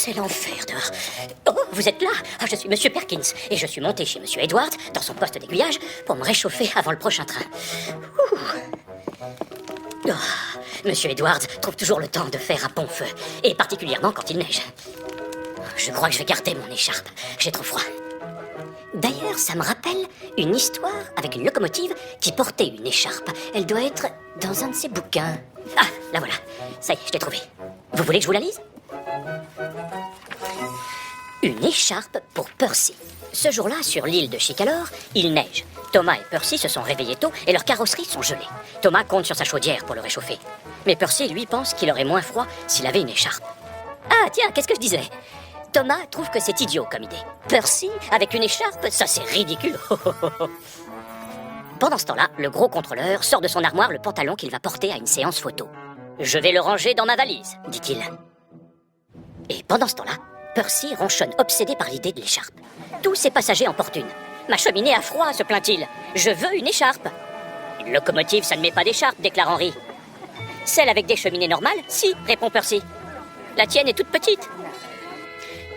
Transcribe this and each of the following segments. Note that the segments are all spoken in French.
c'est l'enfer dehors. Oh, vous êtes là? Ah, je suis Monsieur Perkins et je suis monté chez Monsieur Edwards dans son poste d'aiguillage pour me réchauffer avant le prochain train. Ouh. Oh, Monsieur Edwards trouve toujours le temps de faire un bon feu, et particulièrement quand il neige. Je crois que je vais garder mon écharpe, j'ai trop froid. D'ailleurs, ça me rappelle une histoire avec une locomotive qui portait une écharpe. Elle doit être dans un de ses bouquins. Ah, la voilà. Ça y est, je l'ai trouvée. Vous voulez que je vous la lise? Une écharpe pour Percy. Ce jour-là, sur l'île de Chicalor, il neige. Thomas et Percy se sont réveillés tôt et leurs carrosseries sont gelées. Thomas compte sur sa chaudière pour le réchauffer. Mais Percy, lui, pense qu'il aurait moins froid s'il avait une écharpe. Ah, tiens, qu'est-ce que je disais? Thomas trouve que c'est idiot comme idée. Percy, avec une écharpe, ça c'est ridicule. Pendant ce temps-là, le gros contrôleur sort de son armoire le pantalon qu'il va porter à une séance photo. « Je vais le ranger dans ma valise », dit-il. Et pendant ce temps-là, Percy ronchonne obsédé par l'idée de l'écharpe. Tous ses passagers en portent une. « Ma cheminée a froid », se plaint-il. « Je veux une écharpe ». « Une locomotive, ça ne met pas d'écharpe », déclare Henry. « Celle avec des cheminées normales, si », répond Percy. « La tienne est toute petite. »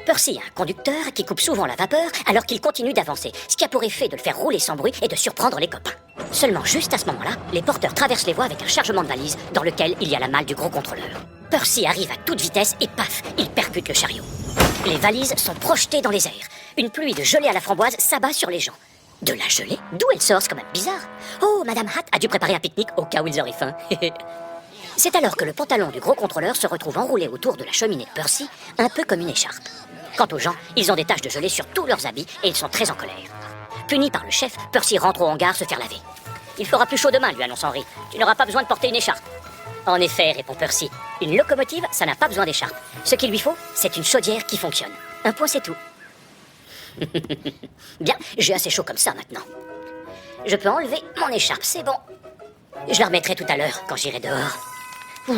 Percy a un conducteur qui coupe souvent la vapeur alors qu'il continue d'avancer, ce qui a pour effet de le faire rouler sans bruit et de surprendre les copains. Seulement juste à ce moment-là, les porteurs traversent les voies avec un chargement de valise dans lequel il y a la malle du gros contrôleur. Percy arrive à toute vitesse et paf, il percute le chariot. Les valises sont projetées dans les airs. Une pluie de gelée à la framboise s'abat sur les gens. De la gelée? D'où elle sort? C'est quand même bizarre. Oh, Madame Hatt a dû préparer un pique-nique au cas où ils auraient faim. C'est alors que le pantalon du gros contrôleur se retrouve enroulé autour de la cheminée de Percy, un peu comme une écharpe. Quant aux gens, ils ont des taches de gelée sur tous leurs habits et ils sont très en colère. Puni par le chef, Percy rentre au hangar se faire laver. « Il fera plus chaud demain », lui annonce Henry. « Tu n'auras pas besoin de porter une écharpe. » En effet, répond Percy, une locomotive, ça n'a pas besoin d'écharpe. Ce qu'il lui faut, c'est une chaudière qui fonctionne. Un point, c'est tout. Bien, j'ai assez chaud comme ça maintenant. Je peux enlever mon écharpe, c'est bon. Je la remettrai tout à l'heure quand j'irai dehors. Ouh.